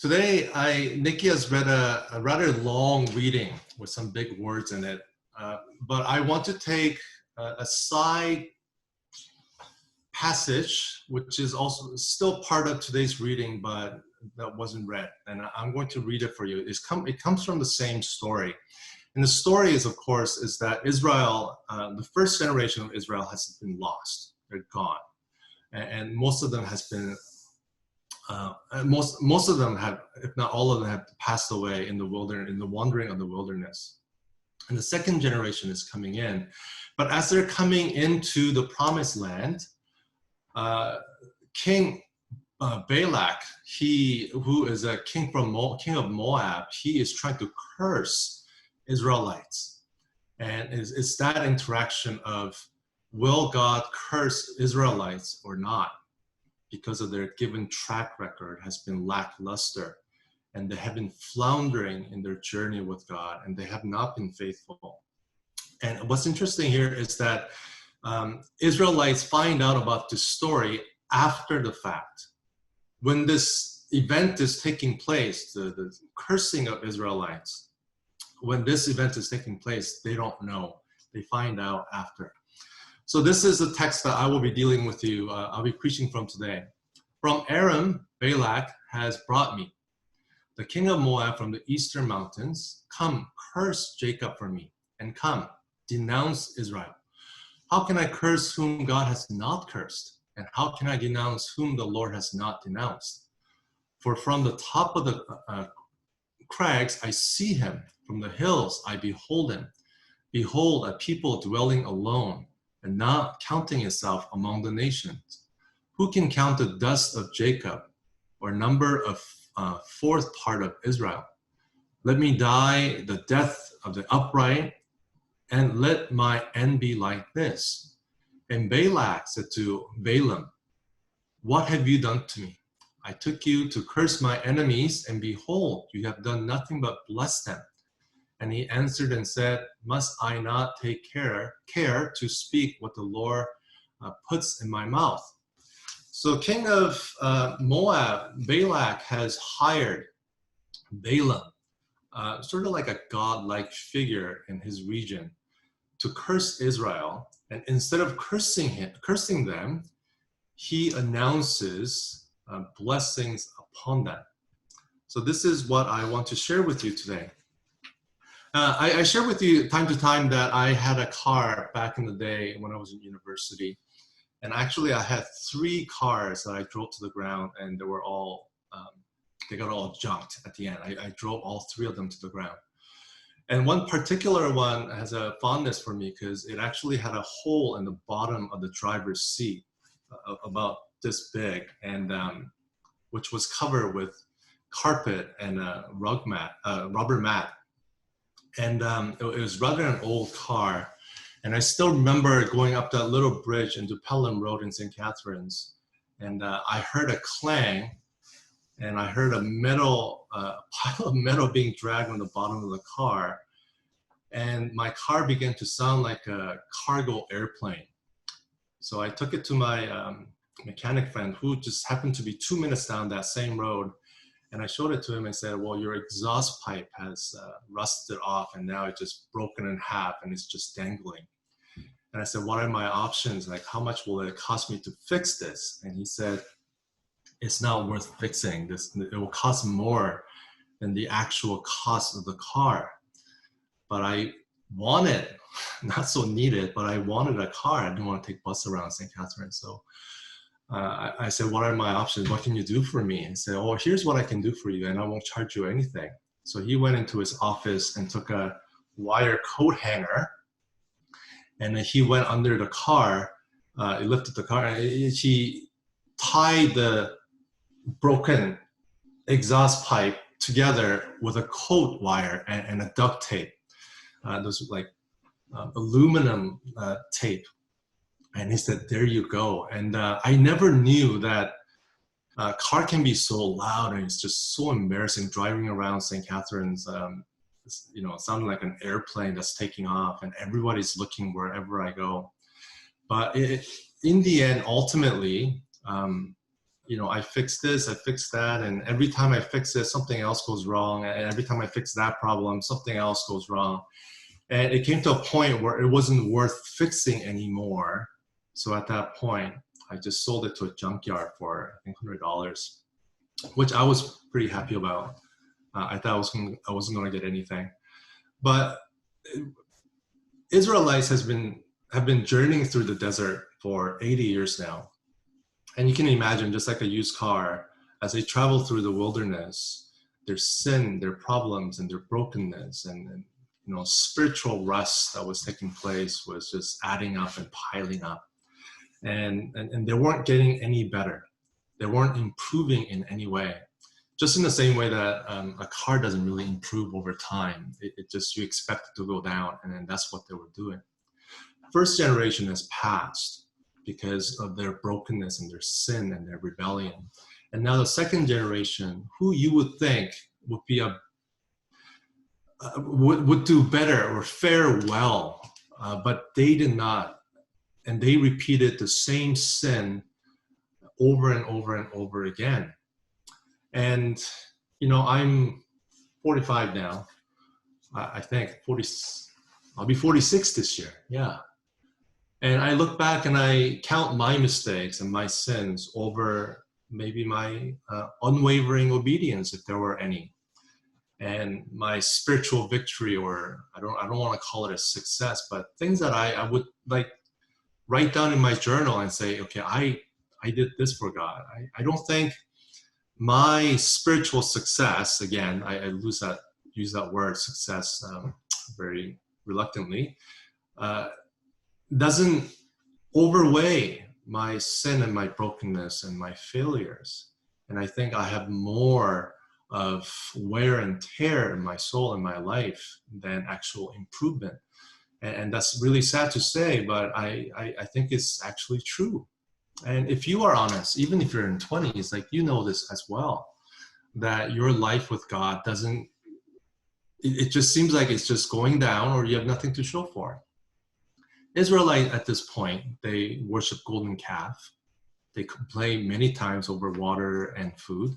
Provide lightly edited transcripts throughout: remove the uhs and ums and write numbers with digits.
Today, Nikki has read a rather long reading with some big words in it, but I want to take a side passage, which is also still part of today's reading, but that wasn't read, and I'm going to read it for you. It comes from the same story, and the story is, of course, is that Israel, the first generation of Israel, has been lost; they're gone, and most of them has been. Most of them have, if not all of them, have passed away in the wilderness, in the wandering of the wilderness. And the second generation is coming in, but as they're coming into the promised land, King Balak, who is a king of Moab, he is trying to curse Israelites, and it's that interaction of, will God curse Israelites or not? Because of their given track record has been lackluster, and they have been floundering in their journey with God, and they have not been faithful. And what's interesting here is that Israelites find out about this story after the fact. When this event is taking place, the cursing of Israelites, when this event is taking place, they don't know. They find out after. So this is the text that I will be dealing with you. I'll be preaching from today. From Aram, Balak has brought me, the king of Moab from the eastern mountains. Come, curse Jacob for me, and come, denounce Israel. How can I curse whom God has not cursed? And how can I denounce whom the Lord has not denounced? For from the top of the crags I see him, from the hills I behold him. Behold, a people dwelling alone, and not counting itself among the nations. Who can count the dust of Jacob, or number a fourth part of Israel? Let me die the death of the upright, and let my end be like this. And Balak said to Balaam, what have you done to me? I took you to curse my enemies, and behold, you have done nothing but bless them. And he answered and said, must I not take care to speak what the Lord puts in my mouth? So king of Moab, Balak, has hired Balaam, sort of like a godlike figure in his region, to curse Israel. And instead of cursing them, he announces blessings upon them. So this is what I want to share with you today. I share with you time to time that I had a car back in the day when I was in university. And actually I had 3 cars that I drove to the ground, and they were all, they got all junked at the end. I drove all 3 of them to the ground. And one particular one has a fondness for me because it actually had a hole in the bottom of the driver's seat, about this big, and which was covered with carpet and a rubber mat. And it was rather an old car. And I still remember going up that little bridge into Pelham Road in St. Catharines. And I heard a clang, and I heard a pile of metal being dragged on the bottom of the car. And my car began to sound like a cargo airplane. So I took it to my mechanic friend, who just happened to be 2 minutes down that same road. And I showed it to him and said, well, your exhaust pipe has rusted off, and now it's just broken in half and it's just dangling. And I said, what are my options? Like, how much will it cost me to fix this? And he said, it's not worth fixing this. It will cost more than the actual cost of the car. But I wanted, not so needed, but I wanted a car. I didn't want to take bus around St. Catharines. So I said, what are my options? What can you do for me? He said, oh, here's what I can do for you, and I won't charge you anything. So he went into his office and took a wire coat hanger, and then he went under the car. He lifted the car, and he tied the broken exhaust pipe together with a coat wire and a duct tape. Those like aluminum tape. And he said, there you go. And I never knew that a car can be so loud, and it's just so embarrassing driving around St. Catharines. You know, it sounded like an airplane that's taking off, and everybody's looking wherever I go. But in the end, ultimately, I fix this, I fix that, and every time I fix it, something else goes wrong. And every time I fix that problem, something else goes wrong. And it came to a point where it wasn't worth fixing anymore. So at that point, I just sold it to a junkyard for, I think, $100, which I was pretty happy about. I thought I wasn't going to get anything. But Israelites have been journeying through the desert for 80 years now. And you can imagine, just like a used car, as they travel through the wilderness, their sin, their problems, and their brokenness, and spiritual rust that was taking place was just adding up and piling up. And they weren't getting any better. They weren't improving in any way. Just in the same way that a car doesn't really improve over time. It just, you expect it to go down, and then that's what they were doing. First generation has passed because of their brokenness and their sin and their rebellion. And now the second generation, who you would think would be would do better or fare well, but they did not. And they repeated the same sin over and over and over again. And, I'm 45 now. I think 40, I'll be 46 this year. Yeah. And I look back and I count my mistakes and my sins over maybe my unwavering obedience, if there were any, and my spiritual victory, or I don't want to call it a success, but things that I would like write down in my journal and say, okay, I did this for God. I don't think my spiritual success, again, I use that word success very reluctantly, doesn't overweigh my sin and my brokenness and my failures. And I think I have more of wear and tear in my soul and my life than actual improvement. And that's really sad to say, but I think it's actually true. And if you are honest, even if you're in 20s, like, this as well, that your life with God it just seems like it's just going down, or you have nothing to show for it. Israelite at this point, they worship golden calf. They complain many times over water and food.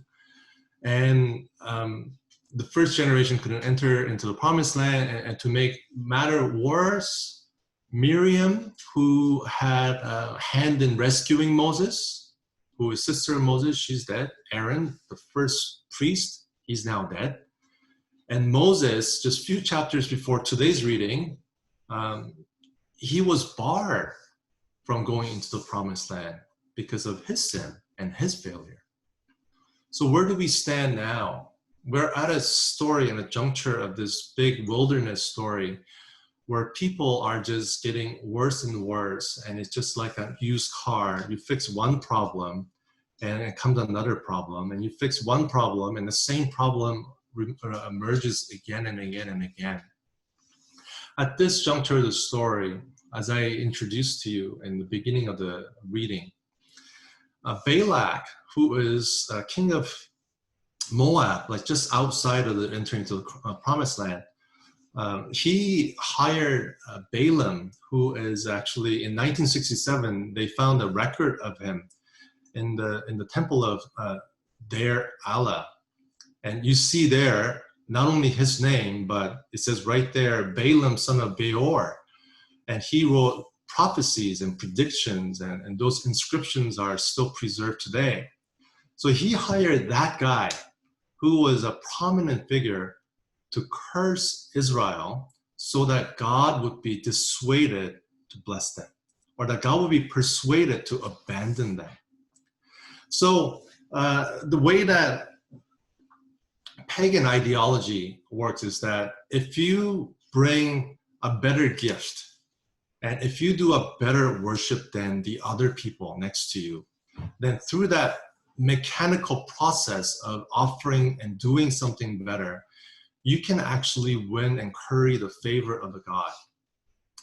And the first generation couldn't enter into the promised land. And to make matter worse, Miriam, who had a hand in rescuing Moses, who is sister of Moses, she's dead. Aaron, the first priest, he's now dead. And Moses, just a few chapters before today's reading, he was barred from going into the promised land because of his sin and his failure. So where do we stand now? We're at a story and a juncture of this big wilderness story where people are just getting worse and worse. And it's just like a used car. You fix one problem and it comes another problem. And you fix one problem and the same problem emerges again and again and again. At this juncture of the story, as I introduced to you in the beginning of the reading, Balak, who is king of Moab, like just outside of the entering into the promised land, he hired Balaam, who is actually, in 1967, they found a record of him in the temple of Deir Allah. And you see there, not only his name, but it says right there, Balaam, son of Beor. And he wrote prophecies and predictions, and those inscriptions are still preserved today. So he hired that guy, who was a prominent figure, to curse Israel so that God would be dissuaded to bless them, or that God would be persuaded to abandon them. So the way that pagan ideology works is that if you bring a better gift, and if you do a better worship than the other people next to you, then through that mechanical process of offering and doing something better, you can actually win and curry the favor of the God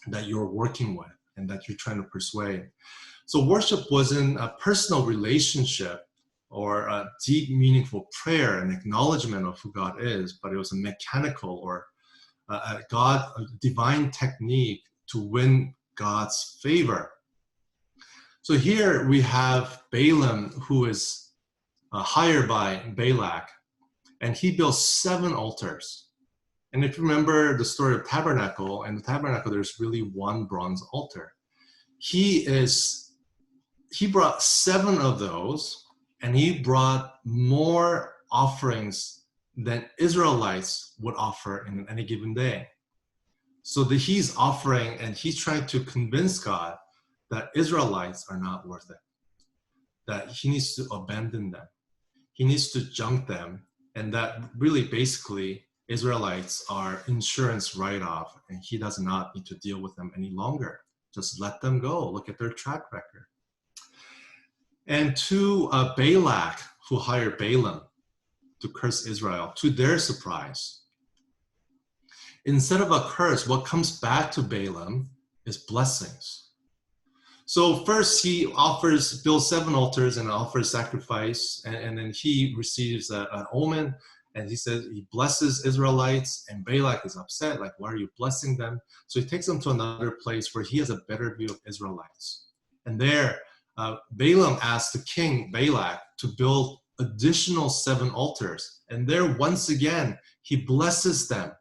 that you're working with and that you're trying to persuade. So worship wasn't a personal relationship or a deep, meaningful prayer and acknowledgement of who God is, but it was a mechanical or a divine technique to win God's favor. So here we have Balaam, who is hired by Balak, and he built 7 altars. And if you remember the story of tabernacle, in the tabernacle, there's really one bronze altar. He brought 7 of those, and he brought more offerings than Israelites would offer in any given day. So that he's offering, and he's trying to convince God that Israelites are not worth it, that he needs to abandon them. He needs to junk them, and that really basically Israelites are insurance write-off, and he does not need to deal with them any longer. Just let them go. Look at their track record. And to Balak, who hired Balaam to curse Israel, to their surprise, instead of a curse, what comes back to Balaam is blessings. So first he builds 7 altars and offers sacrifice, and then he receives an omen, and he says he blesses Israelites, and Balak is upset, like, why are you blessing them? So he takes them to another place where he has a better view of Israelites. And there, Balaam asked the king, Balak, to build additional 7 altars. And there, once again, he blesses them,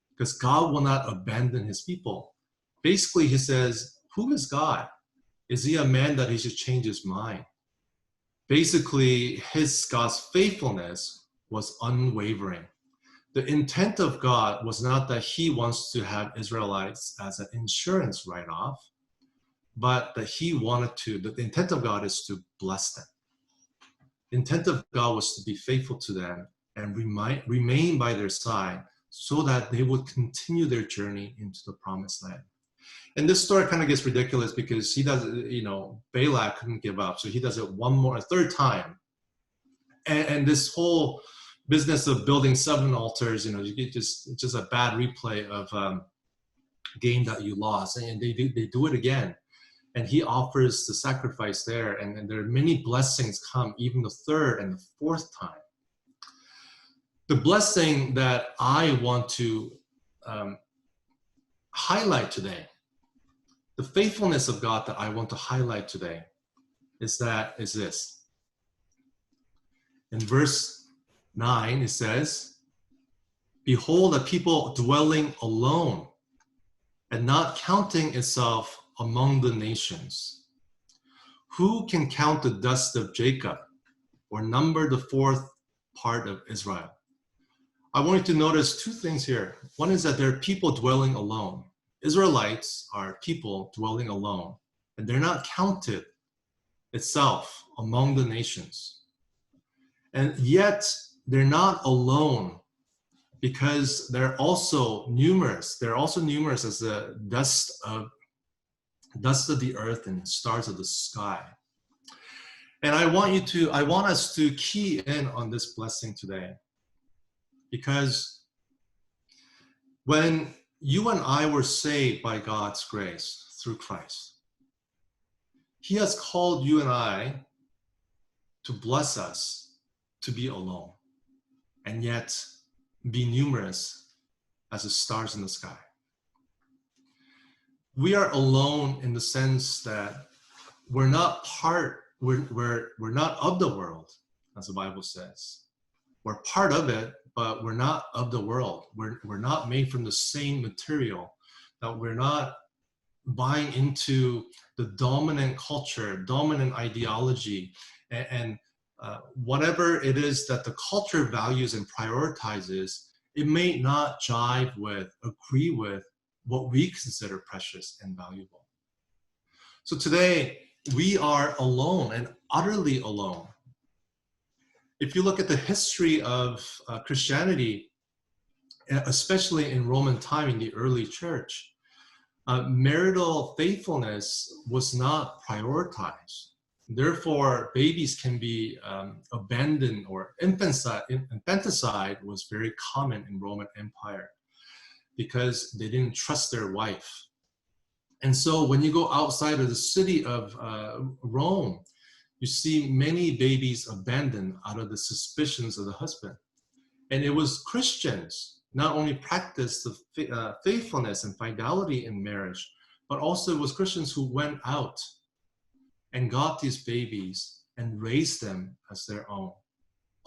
because God will not abandon his people. Basically, he says, who is God? Is he a man that he should change his mind? Basically, God's faithfulness was unwavering. The intent of God was not that he wants to have Israelites as an insurance write-off, but that the intent of God is to bless them. The intent of God was to be faithful to them and remain by their side so that they would continue their journey into the promised land. And this story kind of gets ridiculous because he does, Balak couldn't give up. So he does it a third time. And this whole business of building 7 altars, it's just a bad replay of game that you lost. And they do it again. And he offers the sacrifice there. And then there are many blessings come, even the 3rd and the 4th time. The blessing that I want to highlight today, the faithfulness of God that I want to highlight today is this. In verse 9, it says, behold, a people dwelling alone and not counting itself among the nations. Who can count the dust of Jacob or number the 4th part of Israel? I want you to notice 2 things here. One is that there are people dwelling alone. Israelites are people dwelling alone, and they're not counted itself among the nations. And yet they're not alone because they're also numerous. They're also numerous as the dust of the earth and stars of the sky. And I want us to key in on this blessing today, because when you and I were saved by God's grace through Christ, he has called you and I to bless us to be alone and yet be numerous as the stars in the sky. We are alone in the sense that we're not of the world, as the Bible says. We're part of it, but we're not of the world. We're not made from the same material. That we're not buying into the dominant culture, dominant ideology, and whatever it is that the culture values and prioritizes, it may not agree with what we consider precious and valuable. So today, we are alone and utterly alone. If you look at the history of Christianity, especially in Roman time in the early church, marital faithfulness was not prioritized. Therefore, babies can be abandoned, or infanticide was very common in Roman Empire because they didn't trust their wife. And so when you go outside of the city of Rome, you see many babies abandoned out of the suspicions of the husband. And it was Christians not only practiced the faithfulness and fidelity in marriage, but also it was Christians who went out and got these babies and raised them as their own.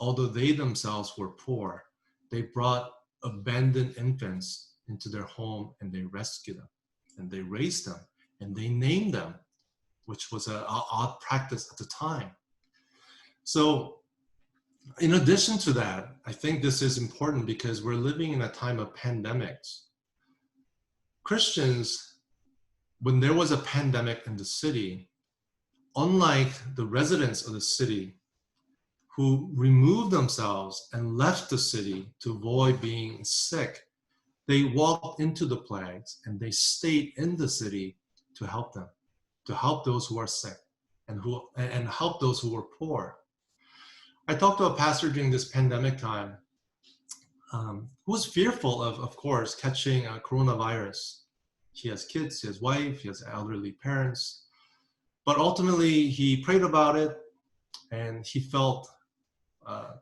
although they themselves were poor, they brought abandoned infants into their home and they rescued them and they raised them and they named them, which was an odd practice at the time. So in addition to that, I think this is important because we're living in a time of pandemics. Christians, when there was a pandemic in the city, unlike the residents of the city who removed themselves and left the city to avoid being sick, they walked into the plagues and they stayed in the city to help them, to help those who are sick and help those who were poor. I talked to a pastor during this pandemic time who was fearful of course, catching coronavirus. He has kids, he has wife, he has elderly parents. But ultimately, he prayed about it and he felt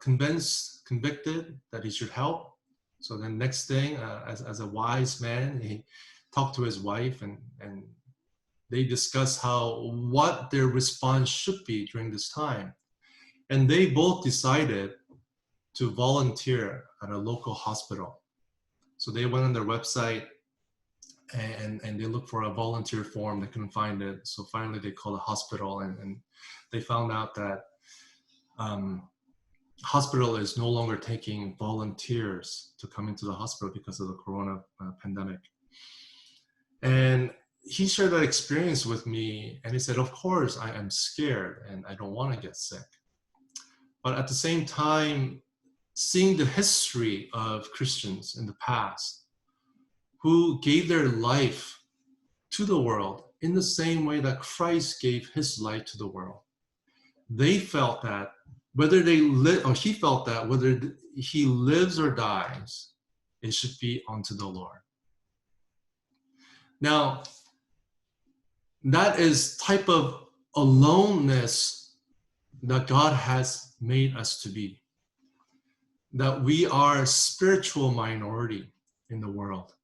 convicted that he should help. So then next thing, as a wise man, he talked to his wife and they discussed what their response should be during this time. And they both decided to volunteer at a local hospital. So they went on their website and they looked for a volunteer form. They couldn't find it. So finally they called a hospital and they found out that hospital is no longer taking volunteers to come into the hospital because of the corona pandemic. And he shared that experience with me and he said, of course I am scared and I don't want to get sick. But at the same time, seeing the history of Christians in the past who gave their life to the world in the same way that Christ gave his life to the world, they felt that whether they live, or he felt that whether he lives or dies, it should be unto the Lord. Now, that is type of aloneness that God has made us to be. That we are a spiritual minority in the world.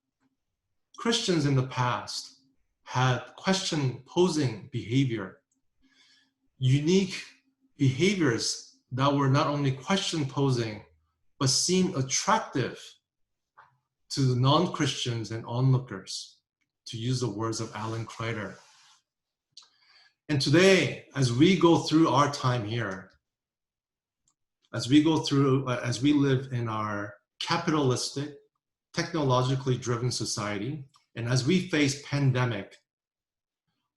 Christians in the past had question-posing behavior, unique behaviors that were not only question-posing, but seemed attractive to the non-Christians and onlookers, to use the words of Alan Kreider. And today, as we go through our time here, as we live in our capitalistic, technologically driven society, and as we face pandemic,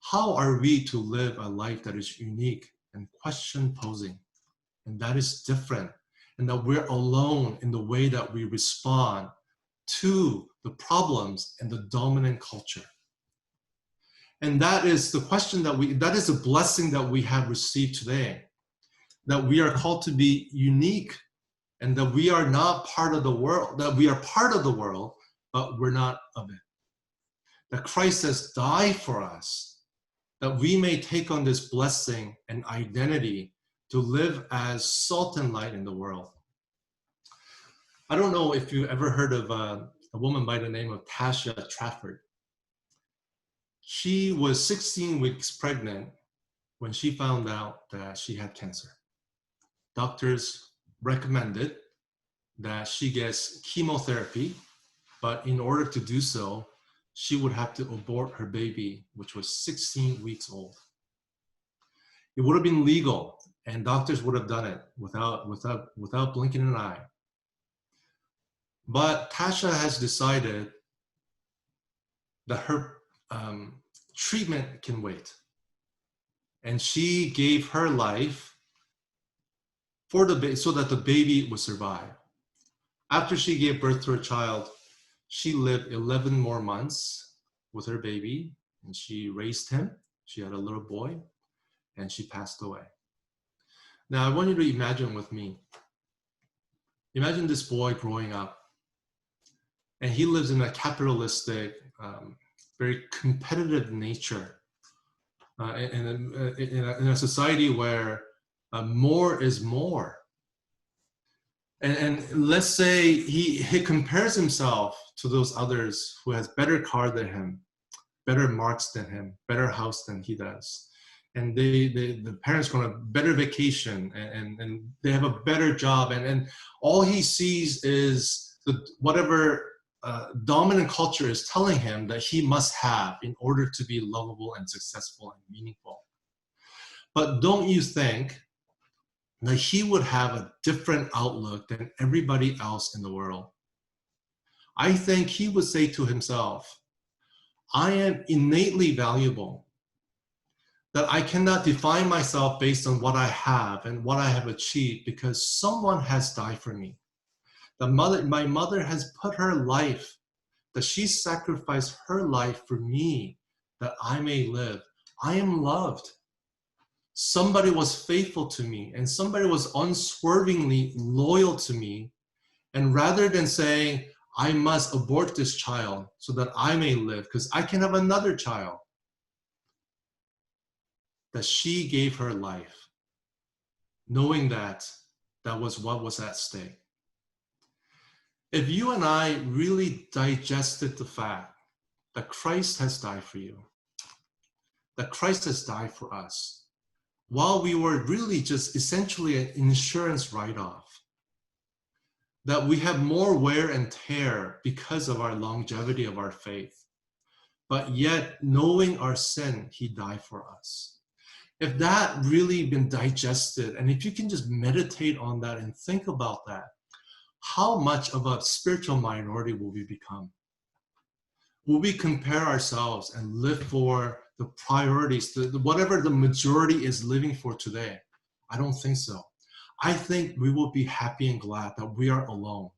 how are we to live a life that is unique and question-posing, and that is different, and that we're alone in the way that we respond to the problems and the dominant culture? And that is the question that is a blessing that we have received today, that we are called to be unique and that we are not part of the world, that we are part of the world, but we're not of it. That Christ has died for us, that we may take on this blessing and identity to live as salt and light in the world. I don't know if you ever heard of a woman by the name of Tasha Trafford. She was 16 weeks pregnant when she found out that she had cancer. Doctors recommended that she gets chemotherapy, but in order to do so, she would have to abort her baby, which was 16 weeks old. It would have been legal, and doctors would have done it without blinking an eye. But Tasha has decided that her treatment can wait. And she gave her life for so that the baby would survive. After she gave birth to her child, she lived 11 more months with her baby, and she raised him. She had a little boy, and she passed away. Now, I want you to imagine with me. Imagine this boy growing up, and he lives in a capitalistic, very competitive nature, in a society where more is more. And let's say he compares himself to those others who has better car than him, better marks than him, better house than he does. and the parents go on a better vacation, and they have a better job, and all he sees is whatever dominant culture is telling him that he must have in order to be lovable and successful and meaningful. But don't you think that he would have a different outlook than everybody else in the world? I think he would say to himself, I am innately valuable, that I cannot define myself based on what I have and what I have achieved, because someone has died for me. My mother has put her life, that she sacrificed her life for me, that I may live. I am loved. Somebody was faithful to me, and somebody was unswervingly loyal to me. And rather than saying, I must abort this child so that I may live, because I can have another child, that she gave her life, knowing that that was what was at stake. If you and I really digested the fact that Christ has died for you, that Christ has died for us, while we were really just essentially an insurance write-off, that we have more wear and tear because of our longevity of our faith, but yet knowing our sin, he died for us. If that really been digested, and if you can just meditate on that and think about that, how much of a spiritual minority will we become? Will we compare ourselves and live for the priorities, whatever the majority is living for today? I don't think so. I think we will be happy and glad that we are alone,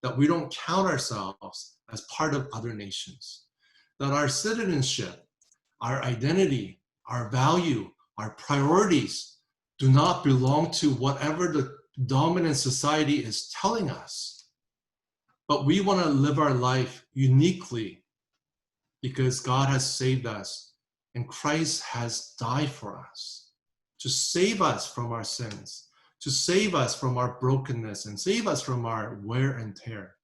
that we don't count ourselves as part of other nations, that our citizenship, our identity, our value, our priorities do not belong to whatever the dominant society is telling us. But we want to live our life uniquely because God has saved us and Christ has died for us to save us from our sins, to save us from our brokenness and save us from our wear and tear.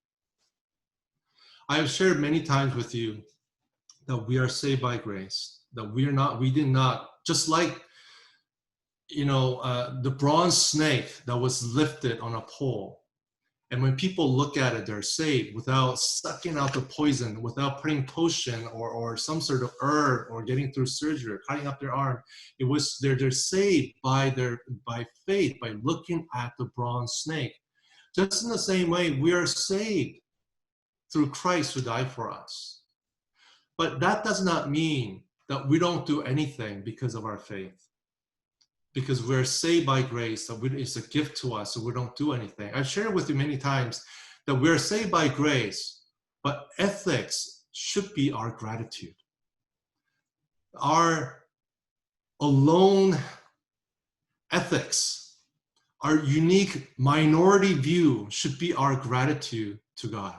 I have shared many times with you that we are saved by grace, that we did not, just like, the bronze snake that was lifted on a pole. And when people look at it, they're saved without sucking out the poison, without putting potion or some sort of herb or getting through surgery or cutting up their arm. It was they're saved by faith, by looking at the bronze snake. Just in the same way, we are saved through Christ who died for us. But that does not mean that we don't do anything because of our faith. Because we're saved by grace, that it's a gift to us, so we don't do anything. I've shared with you many times that we're saved by grace, but ethics should be our gratitude. Our alone ethics, our unique minority view should be our gratitude to God.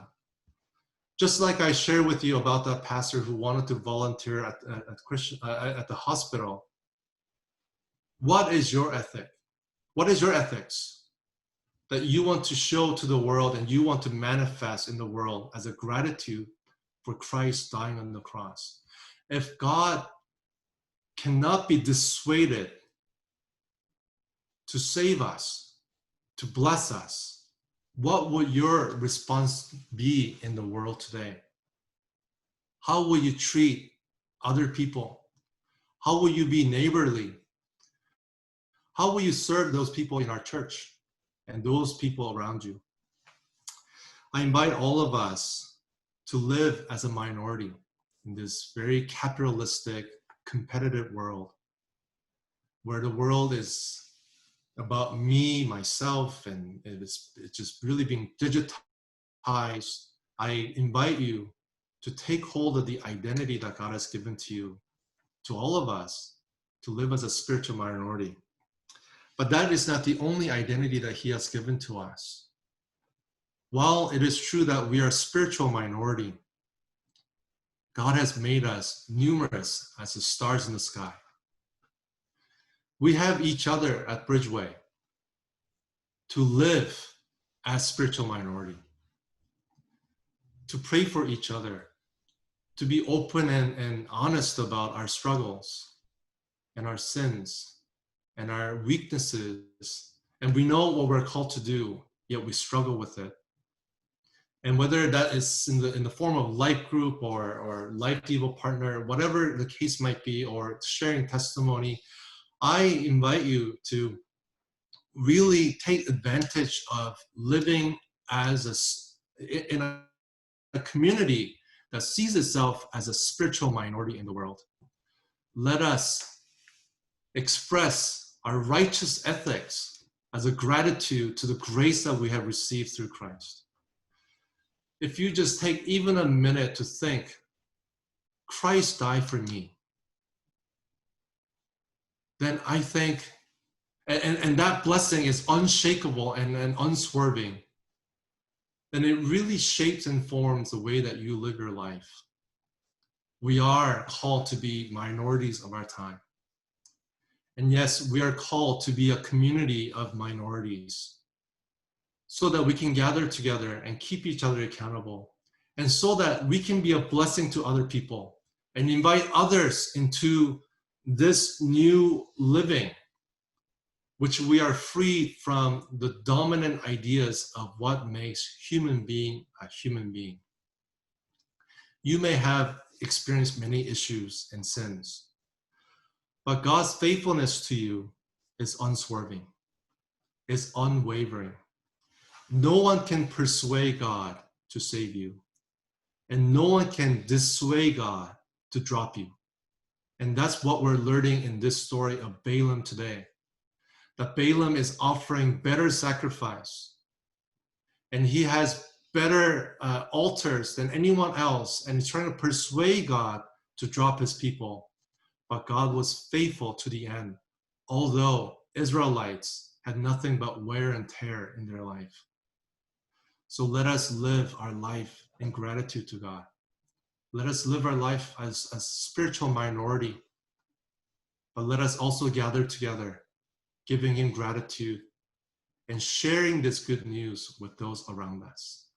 Just like I shared with you about that pastor who wanted to volunteer at the hospital. What is your ethic? What is your ethics that you want to show to the world and you want to manifest in the world as a gratitude for Christ dying on the cross? If God cannot be dissuaded to save us, to bless us, what would your response be in the world today? How will you treat other people? How will you be neighborly? How will you serve those people in our church and those people around you? I invite all of us to live as a minority in this very capitalistic, competitive world, where the world is about me, myself, and it's just really being digitized. I invite you to take hold of the identity that God has given to you, to all of us, to live as a spiritual minority. But that is not the only identity that he has given to us. While it is true that we are a spiritual minority, God has made us numerous as the stars in the sky. We have each other at Bridgeway to live as spiritual minority, to pray for each other, to be open and honest about our struggles, and our sins and our weaknesses, and we know what we're called to do, yet we struggle with it. And whether that is in the form of life group or life devo partner, whatever the case might be, or sharing testimony, I invite you to really take advantage of living as in a community that sees itself as a spiritual minority in the world. Let us express our righteous ethics as a gratitude to the grace that we have received through Christ. If you just take even a minute to think, Christ died for me, then I think, and that blessing is unshakable and unswerving, then it really shapes and forms the way that you live your life. We are called to be minorities of our time. And yes, we are called to be a community of minorities so that we can gather together and keep each other accountable, and so that we can be a blessing to other people and invite others into this new living, which we are free from the dominant ideas of what makes human being a human being. You may have experienced many issues and sins, but God's faithfulness to you is unswerving, is unwavering. No one can persuade God to save you, and no one can dissuade God to drop you. And that's what we're learning in this story of Balaam today. That Balaam is offering better sacrifice, and he has better altars than anyone else, and he's trying to persuade God to drop his people. But God was faithful to the end, although Israelites had nothing but wear and tear in their life. So let us live our life in gratitude to God. Let us live our life as a spiritual minority, but let us also gather together, giving him gratitude and sharing this good news with those around us.